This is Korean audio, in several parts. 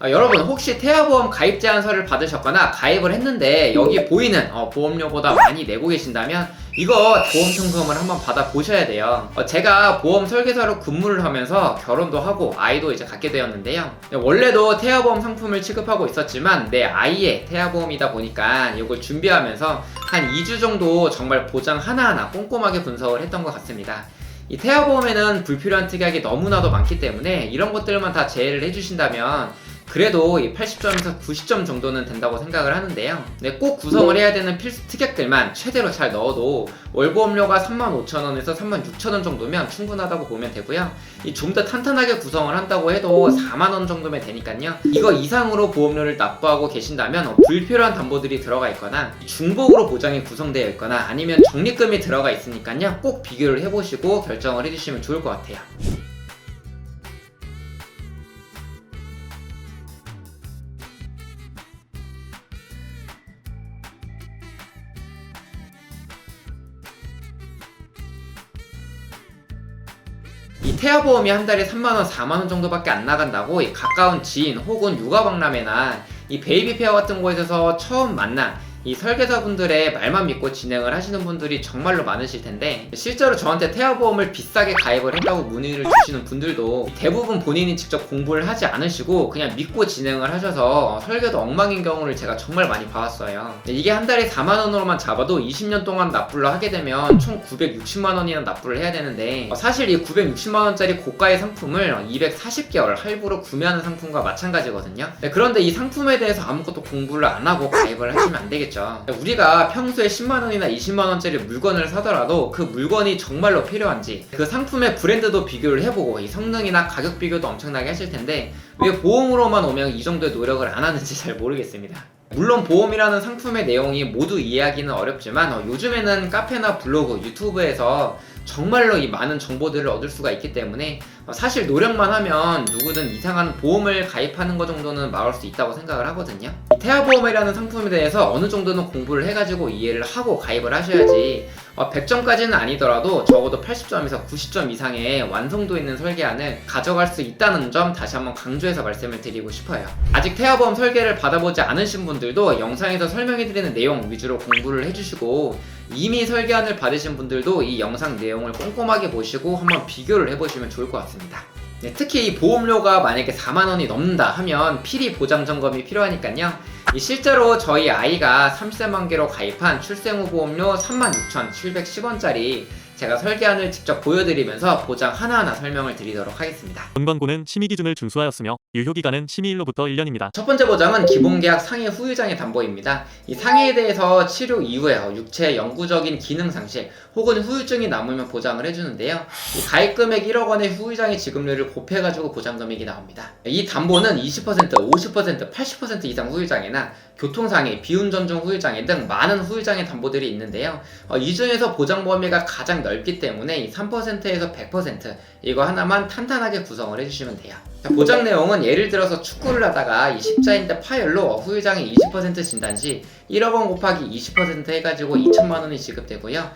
여러분 혹시 태아보험 가입 제안서를 받으셨거나 가입을 했는데 여기 보이는 보험료보다 많이 내고 계신다면 이거 보험 청구금을 한번 받아 보셔야 돼요. 제가 보험 설계사로 근무를 하면서 결혼도 하고 아이도 이제 갖게 되었는데요. 원래도 태아보험 상품을 취급하고 있었지만 내 아이의 태아보험이다 보니까 이걸 준비하면서 한 2주 정도 정말 보장 하나하나 꼼꼼하게 분석을 했던 것 같습니다. 이 태아보험에는 불필요한 특약이 너무나도 많기 때문에 이런 것들만 다 제외를 해주신다면 그래도 이 80점에서 90점 정도는 된다고 생각을 하는데요. 꼭 구성을 해야 되는 필수 특약들만 최대로 잘 넣어도 월보험료가 35,000원에서 36,000원 정도면 충분하다고 보면 되고요. 좀 더 탄탄하게 구성을 한다고 해도 4만원 정도면 되니까요. 이거 이상으로 보험료를 납부하고 계신다면 불필요한 담보들이 들어가 있거나 중복으로 보장이 구성되어 있거나 아니면 적립금이 들어가 있으니까요. 꼭 비교를 해보시고 결정을 해주시면 좋을 것 같아요. 이 태아보험이 한 달에 3만원, 4만원 정도밖에 안 나간다고 이 가까운 지인 혹은 육아박람회나 이 베이비페어 같은 곳에서 처음 만난 이 설계사분들의 말만 믿고 진행을 하시는 분들이 정말로 많으실 텐데 실제로 저한테 태아보험을 비싸게 가입을 했다고 문의를 주시는 분들도 대부분 본인이 직접 공부를 하지 않으시고 그냥 믿고 진행을 하셔서 설계도 엉망인 경우를 제가 정말 많이 봐왔어요. 이게 한 달에 4만원으로만 잡아도 20년 동안 납부를 하게 되면 총 960만원이나 납부를 해야 되는데 사실 이 960만원짜리 고가의 상품을 240개월 할부로 구매하는 상품과 마찬가지거든요. 그런데 이 상품에 대해서 아무것도 공부를 안 하고 가입을 하시면 안 되겠죠. 우리가 평소에 10만원이나 20만원짜리 물건을 사더라도 그 물건이 정말로 필요한지 그 상품의 브랜드도 비교를 해보고 이 성능이나 가격 비교도 엄청나게 하실 텐데 왜 보험으로만 오면 이 정도의 노력을 안 하는지 잘 모르겠습니다. 물론 보험이라는 상품의 내용이 모두 이해하기는 어렵지만 요즘에는 카페나 블로그, 유튜브에서 정말로 이 많은 정보들을 얻을 수가 있기 때문에 사실 노력만 하면 누구든 이상한 보험을 가입하는 것 정도는 막을 수 있다고 생각을 하거든요. 태아보험이라는 상품에 대해서 어느 정도는 공부를 해가지고 이해를 하고 가입을 하셔야지 100점까지는 아니더라도 적어도 80점에서 90점 이상의 완성도 있는 설계안을 가져갈 수 있다는 점 다시 한번 강조해서 말씀을 드리고 싶어요. 아직 태아보험 설계를 받아보지 않으신 분들도 영상에서 설명해드리는 내용 위주로 공부를 해주시고 이미 설계안을 받으신 분들도 이 영상 내용을 꼼꼼하게 보시고 한번 비교를 해보시면 좋을 것 같습니다. 특히 이 보험료가 만약에 4만원이 넘는다 하면 필히 보장 점검이 필요하니까요. 실제로 저희 아이가 3세 만기로 가입한 출생 후 보험료 36,710원짜리 제가 설계안을 직접 보여드리면서 보장 하나하나 설명을 드리도록 하겠습니다. 본 권고는 심의 기준을 준수하였으며 유효기간은 심의일로부터 1년입니다. 첫 번째 보장은 기본계약 상해 후유장애 담보입니다. 이 상해에 대해서 치료 이후에 육체 영구적인 기능 상실 혹은 후유증이 남으면 보장을 해주는데요. 이 가입금액 1억 원의 후유장애 지급률을 곱해가지고 보장금액이 나옵니다. 이 담보는 20%, 50%, 80% 이상 후유장애나 교통상해, 비운전 중 후유장애 등 많은 후유장애 담보들이 있는데요. 이 중에서 보장 범위가 가장 넓기 때문에 이 3%에서 100% 이거 하나만 탄탄하게 구성을 해주시면 돼요. 보장 내용은 예를 들어서 축구를 하다가 이 십자인대 파열로 후유장애 20% 진단 시 1억 원 곱하기 20% 해가지고 2천만 원이 지급되고요.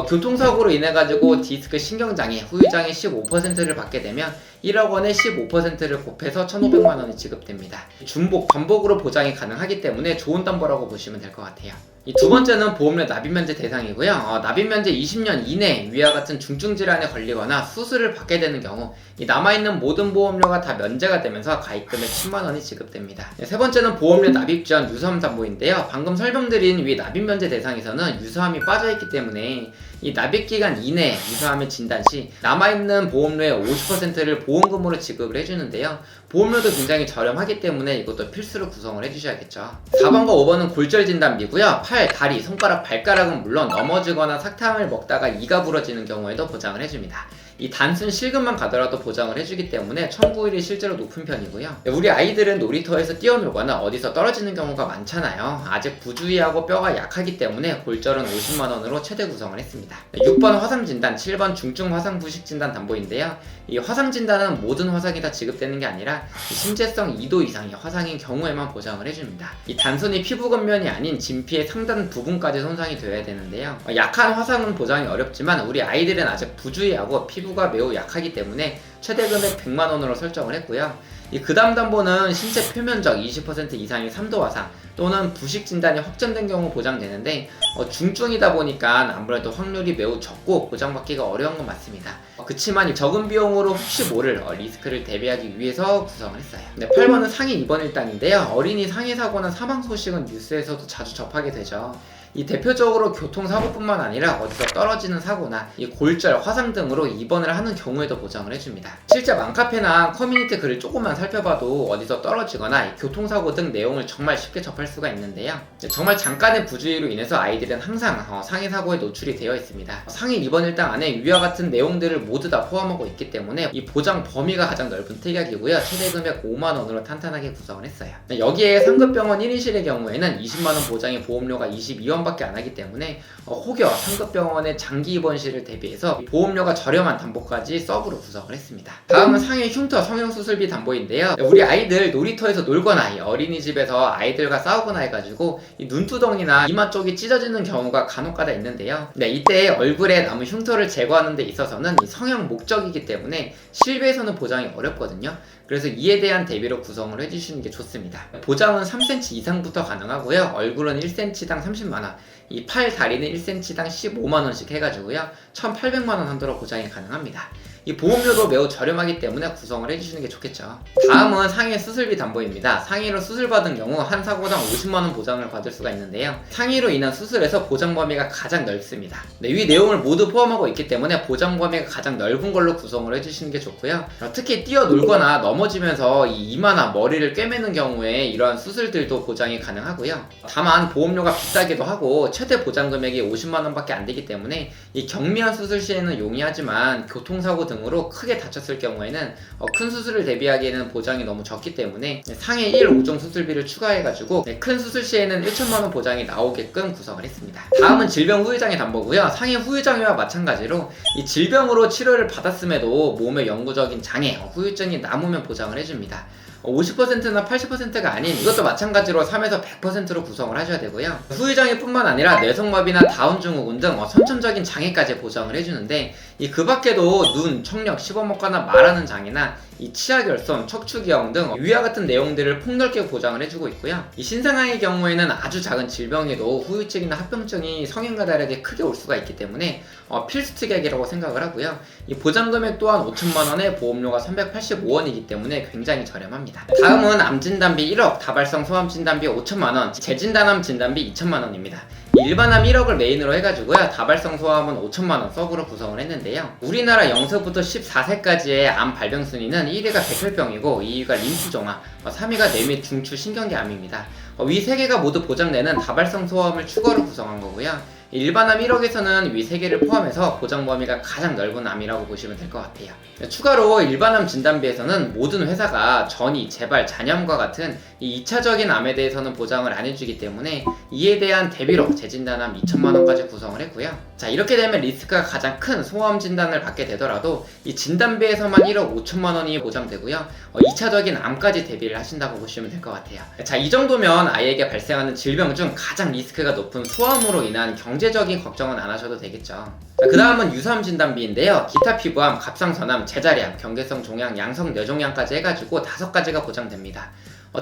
교통사고로 인해가지고 디스크 신경장애, 후유장애 15%를 받게 되면 1억 원에 15%를 곱해서 1,500만 원이 지급됩니다. 중복, 반복으로 보장이 가능하기 때문에 좋은 담보라고 보시면 될 것 같아요. 이 두 번째는 보험료 납입면제 대상이고요. 납입면제 20년 이내 위와 같은 중증 질환에 걸리거나 수술을 받게 되는 경우 이 남아있는 모든 보험료가 다 면제가 되면서 가입금액 10만 원이 지급됩니다. 세 번째는 보험료 납입 지원 유사함 담보인데요. 방금 설명드린 위 납입면제 대상에서는 유사함이 빠져있기 때문에 이 납입기간 이내에 유사함을 진단 시 남아있는 보험료의 50%를 보험금으로 지급을 해주는데요. 보험료도 굉장히 저렴하기 때문에 이것도 필수로 구성을 해주셔야겠죠. 4번과 5번은 골절 진단비고요. 팔, 다리, 손가락, 발가락은 물론 넘어지거나 사탕을 먹다가 이가 부러지는 경우에도 보장을 해줍니다. 이 단순 실금만 가더라도 보장을 해주기 때문에 청구율이 실제로 높은 편이고요. 우리 아이들은 놀이터에서 뛰어놀거나 어디서 떨어지는 경우가 많잖아요. 아직 부주의하고 뼈가 약하기 때문에 골절은 50만 원으로 최대 구성을 했습니다. 6번 화상진단, 7번 중증 화상 부식 진단 담보인데요. 이 화상진단은 모든 화상이 다 지급되는 게 아니라 심재성 2도 이상의 화상인 경우에만 보장을 해줍니다. 이 단순히 피부 겉면이 아닌 진피의 상단 부분까지 손상이 되어야 되는데요. 약한 화상은 보장이 어렵지만 우리 아이들은 아직 부주의하고 피부가 매우 약하기 때문에 최대 금액 100만 원으로 설정을 했고요. 이 그다음 담보는 신체 표면적 20% 이상의 3도 화상 또는 부식 진단이 확정된 경우 보장되는데 중증이다 보니까 아무래도 확률이 매우 적고 보장받기가 어려운 건 맞습니다. 그치만 이 적은 비용으로 혹시 모를 리스크를 대비하기 위해서 구성을 했어요. 네, 8번은 상해 입원 일당인데요. 어린이 상해 사고나 사망 소식은 뉴스에서도 자주 접하게 되죠. 이 대표적으로 교통사고뿐만 아니라 어디서 떨어지는 사고나 이 골절, 화상 등으로 입원을 하는 경우에도 보장을 해줍니다. 실제 맘카페나 커뮤니티 글을 조금만 살펴봐도 어디서 떨어지거나 교통사고 등 내용을 정말 쉽게 접할 수가 있는데요. 정말 잠깐의 부주의로 인해서 아이들은 항상 상해 사고에 노출이 되어 있습니다. 상해 입원 일당 안에 위와 같은 내용들을 모두 다 포함하고 있기 때문에 이 보장 범위가 가장 넓은 특약이고요. 최대 금액 5만원으로 탄탄하게 구성을 했어요. 여기에 상급병원 1인실의 경우에는 20만원 보장의 보험료가 22원 밖에 안 하기 때문에 혹여 상급병원의 장기 입원실을 대비해서 보험료가 저렴한 담보까지 서브로 구성을 했습니다. 다음은 상해 흉터 성형수술비 담보인데요. 우리 아이들 놀이터에서 놀거나 어린이집에서 아이들과 싸우거나 해가지고 이 눈두덩이나 이마 쪽이 찢어지는 경우가 간혹가다 있는데요. 네, 이때 얼굴에 남은 흉터를 제거하는 데 있어서는 이 성형 목적이기 때문에 실비에서는 보장이 어렵거든요. 그래서 이에 대한 대비로 구성을 해주시는 게 좋습니다. 보장은 3cm 이상부터 가능하고요. 얼굴은 1cm당 30만원, 이 팔, 다리는 1cm당 15만원씩 해가지고요. 1800만원 한도로 보장이 가능합니다. 이 보험료도 매우 저렴하기 때문에 구성을 해주시는 게 좋겠죠. 다음은 상해 수술비 담보입니다. 상해로 수술받은 경우 한 사고당 50만원 보장을 받을 수가 있는데요. 상해로 인한 수술에서 보장 범위가 가장 넓습니다. 네, 위 내용을 모두 포함하고 있기 때문에 보장 범위가 가장 넓은 걸로 구성을 해주시는 게 좋고요. 특히 뛰어놀거나 넘어지면서 이 이마나 머리를 꿰매는 경우에 이러한 수술들도 보장이 가능하고요. 다만 보험료가 비싸기도 하고 최대 보장 금액이 50만원 밖에 안 되기 때문에 이 경미한 수술 시에는 용이하지만 교통사고 등으로 크게 다쳤을 경우에는 큰 수술을 대비하기에는 보장이 너무 적기 때문에 상해 1, 5종 수술비를 추가해가지고 큰 수술 시에는 1천만원 보장이 나오게끔 구성을 했습니다. 다음은 질병 후유장애 담보고요. 상해 후유장애와 마찬가지로 이 질병으로 치료를 받았음에도 몸에 영구적인 장애, 후유증이 남으면 보장을 해줍니다. 50%나 80%가 아닌 이것도 마찬가지로 3에서 100%로 구성을 하셔야 되고요. 후유장애뿐만 아니라 뇌성마비나 다운증후군 등 선천적인 장애까지 보장을 해주는데 그 밖에도 눈, 청력, 씹어먹거나 말하는 장애나 이 치아결손, 척추기형 등 위와 같은 내용들을 폭넓게 보장을 해주고 있고요. 이 신생아의 경우에는 아주 작은 질병에도 후유증이나 합병증이 성인과 다르게 크게 올 수가 있기 때문에 필수 특약이라고 생각을 하고요. 이 보장금액 또한 5천만원에 보험료가 385원이기 때문에 굉장히 저렴합니다. 다음은 암진단비 1억, 다발성 소암 진단비 5천만원, 재진단암 진단비 2천만원입니다. 일반암 1억을 메인으로 해가지고요. 다발성 소암은 5천만원 서브로 구성을 했는데요. 우리나라 0세부터 14세까지의 암 발병 순위는 1위가 백혈병이고 2위가 림프종암, 3위가 뇌 및 중추 신경계암입니다. 위 3개가 모두 보장되는 다발성 소암을 추가로 구성한 거고요. 일반암 1억에서는 위 3개를 포함해서 보장 범위가 가장 넓은 암이라고 보시면 될 것 같아요. 추가로 일반암 진단비에서는 모든 회사가 전이, 재발, 잔염과 같은 이 2차적인 암에 대해서는 보장을 안 해주기 때문에 이에 대한 대비로 재진단암 2천만원까지 구성을 했고요. 자, 이렇게 되면 리스크가 가장 큰 소아암 진단을 받게 되더라도 이 진단비에서만 1억 5천만원이 보장되고요. 2차적인 암까지 대비를 하신다고 보시면 될 것 같아요. 자, 이 정도면 아이에게 발생하는 질병 중 가장 리스크가 높은 소아암으로 인한 경제적인 걱정은 안 하셔도 되겠죠. 그 다음은 유사암 진단비인데요. 기타 피부암, 갑상선암, 제자리암, 경계성 종양, 양성 뇌종양까지 해가지고 5가지가 보장됩니다.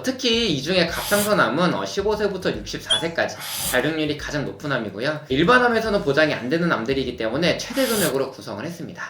특히 이 중에 갑상선암은 15세부터 64세까지 발병률이 가장 높은 암이고요. 일반암에서는 보장이 안 되는 암들이기 때문에 최대 금액으로 구성을 했습니다.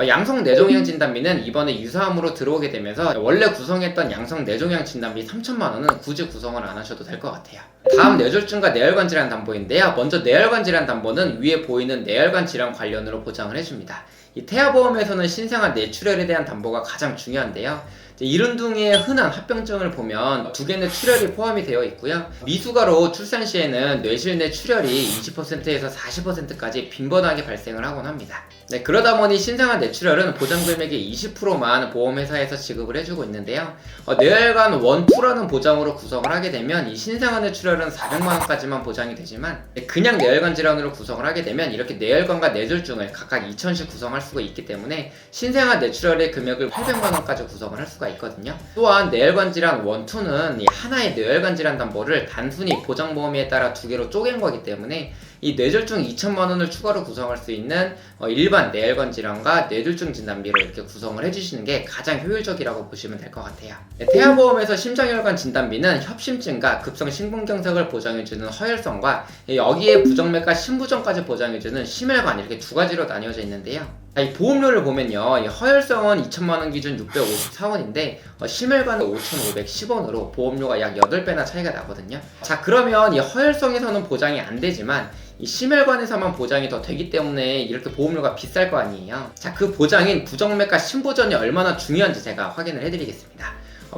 양성 뇌종양 진단비는 이번에 유사암으로 들어오게 되면서 원래 구성했던 양성 뇌종양 진단비 3천만원은 굳이 구성을 안 하셔도 될 것 같아요. 다음 뇌졸중과 뇌혈관 질환 담보인데요. 먼저 뇌혈관 질환 담보는 위에 보이는 뇌혈관 질환 관련으로 보장을 해줍니다. 이 태아보험에서는 신생아 뇌출혈에 대한 담보가 가장 중요한데요. 이른둥이의 흔한 합병증을 보면 두개뇌 출혈이 포함이 되어 있고요. 미숙아로 출산 시에는 뇌실내 출혈이 20%에서 40%까지 빈번하게 발생을 하곤 합니다. 네, 그러다 보니 신생아 뇌출혈은 보장 금액의 20%만 보험회사에서 지급을 해주고 있는데요. 뇌혈관 1, 2라는 보장으로 구성을 하게 되면 이 신생아 뇌출혈은 400만원까지만 보장이 되지만 그냥 뇌혈관 질환으로 구성을 하게 되면 이렇게 뇌혈관과 뇌졸중을 각각 2천씩 구성할 수가 있기 때문에 신생아 뇌출혈의 금액을 800만원까지 구성을 할 수가 있거든요. 또한 뇌혈관 질환 1, 2는 이 하나의 뇌혈관 질환 담보를 단순히 보장 범위에 따라 2개로 쪼갠 거기 때문에 이 뇌졸중 2천만 원을 추가로 구성할 수 있는 일반 뇌혈관 질환과 뇌졸중 진단비로 이렇게 구성을 해주시는 게 가장 효율적이라고 보시면 될 것 같아요. 태아보험에서 심장혈관 진단비는 협심증과 급성 심근경색을 보장해주는 허혈성과 여기에 부정맥과 심부전까지 보장해주는 심혈관 이렇게 두 가지로 나뉘어져 있는데요. 이 보험료를 보면요, 이 허혈성은 2천만 원 기준 654원인데 심혈관은 5,510원으로 보험료가 약 8배나 차이가 나거든요. 자, 그러면 이 허혈성에서는 보장이 안 되지만 이 심혈관에서만 보장이 더 되기 때문에 이렇게 보험료가 비쌀 거 아니에요. 자, 그 보장인 부정맥과 심부전이 얼마나 중요한지 제가 확인을 해드리겠습니다.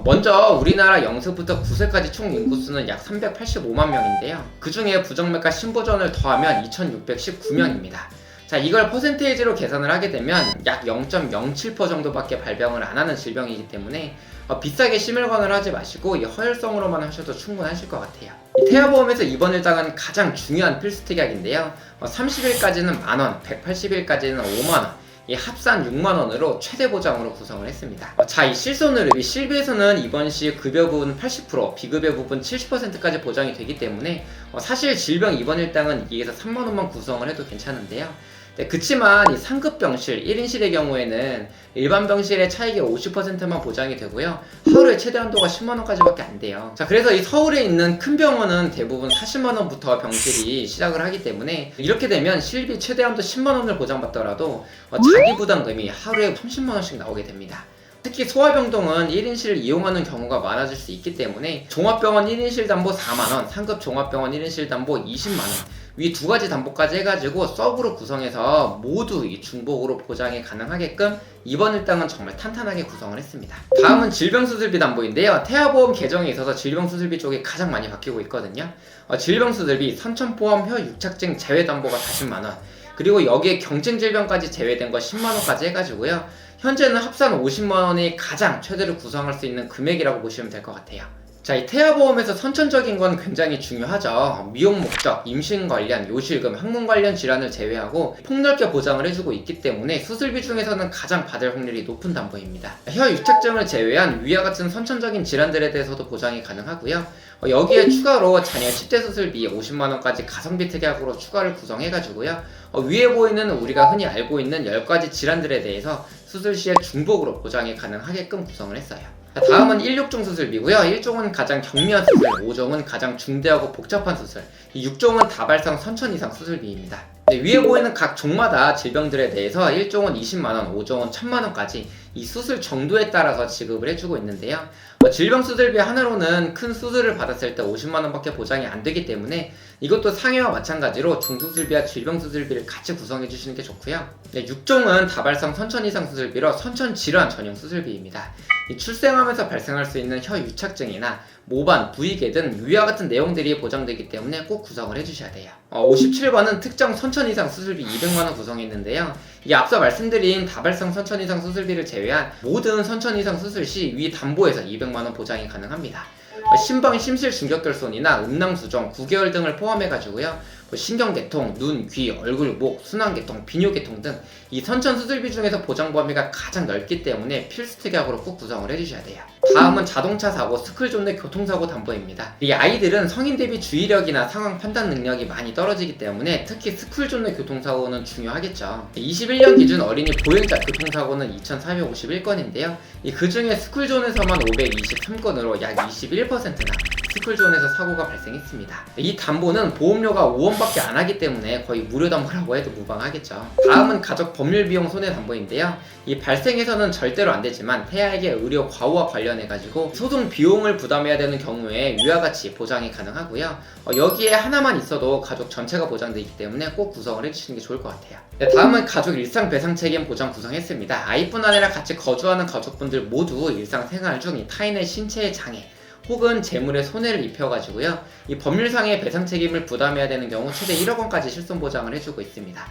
먼저 우리나라 0세부터 9세까지 총 인구수는 약 385만 명인데요. 그 중에 부정맥과 심부전을 더하면 2619명입니다. 자, 이걸 퍼센테이지로 계산을 하게 되면 약 0.07% 정도밖에 발병을 안 하는 질병이기 때문에 비싸게 심혈관을 하지 마시고 이 허혈성으로만 하셔도 충분하실 것 같아요. 이 태아보험에서 입원 일당은 가장 중요한 필수 특약인데요. 30일까지는 만원, 180일까지는 5만원, 이 합산 6만원으로 최대 보장으로 구성을 했습니다. 자, 이 실손의료비 실비에서는 입원 시 급여 부분 80%, 비급여 부분 70%까지 보장이 되기 때문에 사실 질병 입원 일당은 2에서 3만원만 구성을 해도 괜찮은데요. 네, 그치만 이 상급 병실 1인실의 경우에는 일반 병실의 차익의 50%만 보장이 되고요. 하루에 최대 한도가 10만원까지밖에 안 돼요. 자, 그래서 이 서울에 있는 큰 병원은 대부분 40만원부터 병실이 시작을 하기 때문에 이렇게 되면 실비 최대 한도 10만원을 보장받더라도 자기 부담금이 하루에 30만원씩 나오게 됩니다. 특히 소아병동은 1인실을 이용하는 경우가 많아질 수 있기 때문에 종합병원 1인실 담보 4만원, 상급 종합병원 1인실 담보 20만원, 위 두 가지 담보까지 해가지고 서브로 구성해서 모두 이 중복으로 보장이 가능하게끔 입원 일당은 정말 탄탄하게 구성을 했습니다. 다음은 질병수술비 담보인데요. 태아보험 개정에 있어서 질병수술비 쪽이 가장 많이 바뀌고 있거든요. 질병수술비 선천포함 혀유착증 제외 담보가 40만원, 그리고 여기에 경증질병까지 제외된 거 10만원까지 해가지고요. 현재는 합산 50만원이 가장 최대로 구성할 수 있는 금액이라고 보시면 될 것 같아요. 자, 이 태아보험에서 선천적인 건 굉장히 중요하죠. 미용 목적, 임신 관련, 요실금, 항문 관련 질환을 제외하고 폭넓게 보장을 해주고 있기 때문에 수술비 중에서는 가장 받을 확률이 높은 담보입니다. 혀 유착증을 제외한 위와 같은 선천적인 질환들에 대해서도 보장이 가능하고요. 여기에 추가로 자녀 10대 수술비 50만원까지 가성비 특약으로 추가를 구성해가지고요. 위에 보이는 우리가 흔히 알고 있는 10가지 질환들에 대해서 수술 시에 중복으로 보장이 가능하게끔 구성을 했어요. 다음은 1/6종 수술비고요. 1종은 가장 경미한 수술, 5종은 가장 중대하고 복잡한 수술, 6종은 다발성 선천 이상 수술비입니다. 위에 보이는 각 종마다 질병들에 대해서 1종은 20만원, 5종은 1000만원까지 이 수술 정도에 따라서 지급을 해주고 있는데요. 질병 수술비 하나로는 큰 수술을 받았을 때 50만원밖에 보장이 안 되기 때문에 이것도 상해와 마찬가지로 중수술비와 질병 수술비를 같이 구성해 주시는 게 좋고요. 6종은 다발성 선천 이상 수술비로 선천 질환 전용 수술비입니다. 이 출생하면서 발생할 수 있는 혀 유착증이나 모반, 부위계 등 위와 같은 내용들이 보장되기 때문에 꼭 구성을 해주셔야 돼요. 57번은 특정 선천 이상 수술비 200만원 구성했는데요. 이 앞서 말씀드린 다발성 선천 이상 수술비를 제외한 모든 선천 이상 수술 시 위 담보에서 200만원 보장이 가능합니다. 심방 심실 중격결손이나 음낭수정, 9개월 등을 포함해가지고요. 신경계통, 눈, 귀, 얼굴, 목, 순환계통, 비뇨계통 등 이 선천 수술비 중에서 보장 범위가 가장 넓기 때문에 필수 특약으로 꼭 구성을 해주셔야 돼요. 다음은 자동차 사고, 스쿨존 내 교통사고 담보입니다. 이 아이들은 성인 대비 주의력이나 상황 판단 능력이 많이 떨어지기 때문에 특히 스쿨존 내 교통사고는 중요하겠죠. 21년 기준 어린이 보행자 교통사고는 2451건인데요. 그 중에 스쿨존에서만 523건으로 약 21%나 스쿨존에서 사고가 발생했습니다. 이 담보는 보험료가 5원밖에 안 하기 때문에 거의 무료 담보라고 해도 무방하겠죠. 다음은 가족 법률 비용 손해 담보인데요. 이 발생해서는 절대로 안 되지만 태아에게 의료 과오와 관련해가지고 소송 비용을 부담해야 되는 경우에 위와 같이 보장이 가능하고요. 여기에 하나만 있어도 가족 전체가 보장되기 때문에 꼭 구성을 해주시는 게 좋을 것 같아요. 다음은 가족 일상 배상 책임 보장 구성했습니다. 아이뿐 아니라 같이 거주하는 가족분들 모두 일상생활 중 타인의 신체의 장애 혹은 재물에 손해를 입혀가지고요. 이 법률상의 배상 책임을 부담해야 되는 경우 최대 1억 원까지 실손 보장을 해주고 있습니다.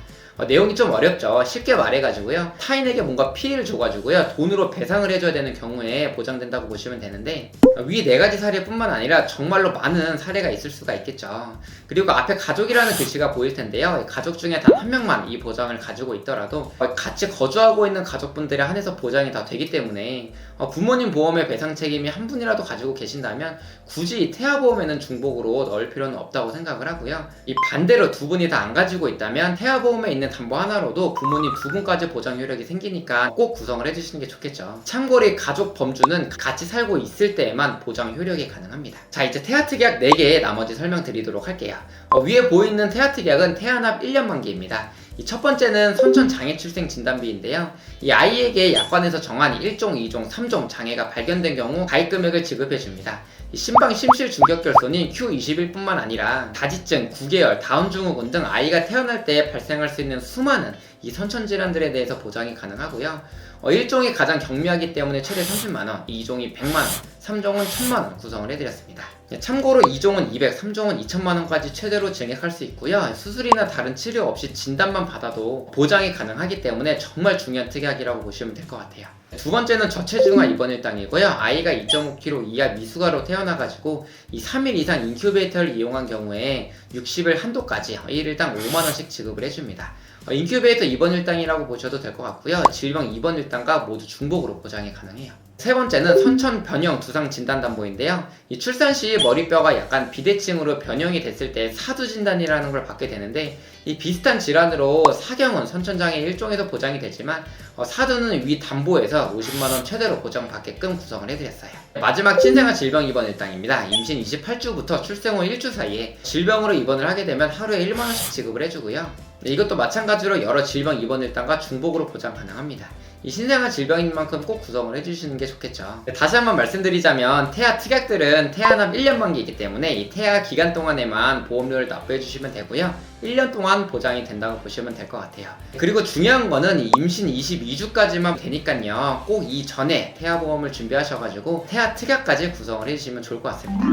내용이 좀 어렵죠. 쉽게 말해가지고요. 타인에게 뭔가 피해를 줘가지고요. 돈으로 배상을 해줘야 되는 경우에 보장된다고 보시면 되는데 위 4가지 사례뿐만 아니라 정말로 많은 사례가 있을 수가 있겠죠. 그리고 앞에 가족이라는 글씨가 보일 텐데요. 가족 중에 단 한 명만 이 보장을 가지고 있더라도 같이 거주하고 있는 가족분들에 한해서 보장이 다 되기 때문에 부모님 보험의 배상 책임이 한 분이라도 가지고 계신다면 한다면 굳이 태아보험에는 중복으로 넣을 필요는 없다고 생각을 하고요. 이 반대로 두 분이 다 안 가지고 있다면 태아보험에 있는 담보 하나로도 부모님 두 분까지 보장 효력이 생기니까 꼭 구성을 해주시는 게 좋겠죠. 참고로 이 가족 범주는 같이 살고 있을 때에만 보장 효력이 가능합니다. 자, 이제 태아특약 4개 나머지 설명드리도록 할게요. 위에 보이는 태아특약은 태아납 1년 만기입니다. 이 첫 번째는 선천장애출생진단비인데요. 이 아이에게 약관에서 정한 1종, 2종, 3종 장애가 발견된 경우 가입금액을 지급해줍니다. 심방 심실 중격결손인 Q21뿐만 아니라 다지증, 구개열, 다운증후군 등 아이가 태어날 때 발생할 수 있는 수많은 이 선천질환들에 대해서 보장이 가능하고요. 1종이 가장 경미하기 때문에 최대 30만원, 2종이 100만원, 3종은 1000만원 구성을 해드렸습니다. 참고로 2종은 200, 3종은 2000만원까지 최대로 증액할 수 있고요. 수술이나 다른 치료 없이 진단만 받아도 보장이 가능하기 때문에 정말 중요한 특약이라고 보시면 될 것 같아요. 두 번째는 저체중아 입원 일당이고요. 아이가 2.5kg 이하 미숙아로 태어나가지고 이 3일 이상 인큐베이터를 이용한 경우에 60일 한도까지 1일당 5만원씩 지급을 해줍니다. 인큐베이터 입원 일당이라고 보셔도 될 것 같고요. 질병 입원 일당과 모두 중복으로 보장이 가능해요. 세 번째는 선천 변형 두상 진단 담보인데요. 이 출산 시 머리뼈가 약간 비대칭으로 변형이 됐을 때 사두 진단이라는 걸 받게 되는데, 이 비슷한 질환으로 사경은 선천장애 일종에서 보장이 되지만 사두는 위 담보에서 50만원 최대로 보장받게끔 구성을 해드렸어요. 마지막 신생아 질병 입원 일당입니다. 임신 28주부터 출생 후 1주 사이에 질병으로 입원을 하게 되면 하루에 1만원씩 지급을 해주고요. 이것도 마찬가지로 여러 질병 입원 일당과 중복으로 보장 가능합니다. 이 신생아 질병인 만큼 꼭 구성을 해주시는 게 좋겠죠. 다시 한번 말씀드리자면 태아 특약들은 태아납 1년 만기이기 때문에 이 태아 기간 동안에만 보험료를 납부해 주시면 되고요. 1년 동안 보장이 된다고 보시면 될 것 같아요. 그리고 중요한 거는 이 임신 22주까지만 되니까요. 꼭 이전에 태아보험을 준비하셔가지고 태아 특약까지 구성을 해주시면 좋을 것 같습니다.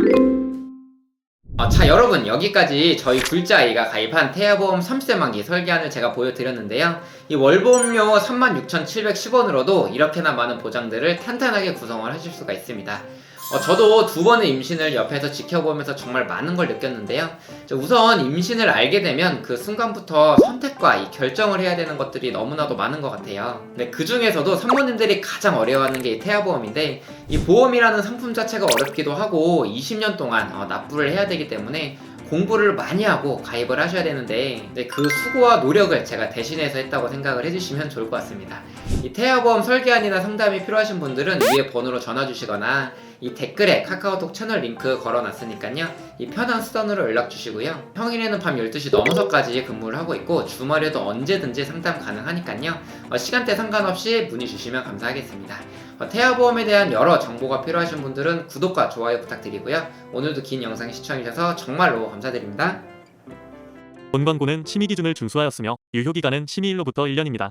자, 여러분, 여기까지 저희 둘째 아이가 가입한 태아보험 3세 만기 설계안을 제가 보여드렸는데요. 이 월보험료 36,710원으로도 이렇게나 많은 보장들을 탄탄하게 구성을 하실 수가 있습니다. 저도 두 번의 임신을 옆에서 지켜보면서 정말 많은 걸 느꼈는데요. 우선 임신을 알게 되면 그 순간부터 선택과 이 결정을 해야 되는 것들이 너무나도 많은 것 같아요. 근데 그 중에서도 산모님들이 가장 어려워하는 게 이 태아보험인데, 이 보험이라는 상품 자체가 어렵기도 하고 20년 동안 납부를 해야 되기 때문에 공부를 많이 하고 가입을 하셔야 되는데, 그 수고와 노력을 제가 대신해서 했다고 생각을 해주시면 좋을 것 같습니다. 이 태아보험 설계안이나 상담이 필요하신 분들은 위에 번호로 전화 주시거나 이 댓글에 카카오톡 채널 링크 걸어놨으니까요. 이 편한 수단으로 연락 주시고요. 평일에는 밤 12시 넘어서까지 근무를 하고 있고 주말에도 언제든지 상담 가능하니까요. 시간대 상관없이 문의 주시면 감사하겠습니다. 태아보험에 대한 여러 정보가 필요하신 분들은 구독과 좋아요 부탁드리고요. 오늘도 긴 영상 시청해주셔서 정말로 감사드립니다. 본 권고는 심의 기준을 준수하였으며 유효기간은 심의일로부터 1년입니다.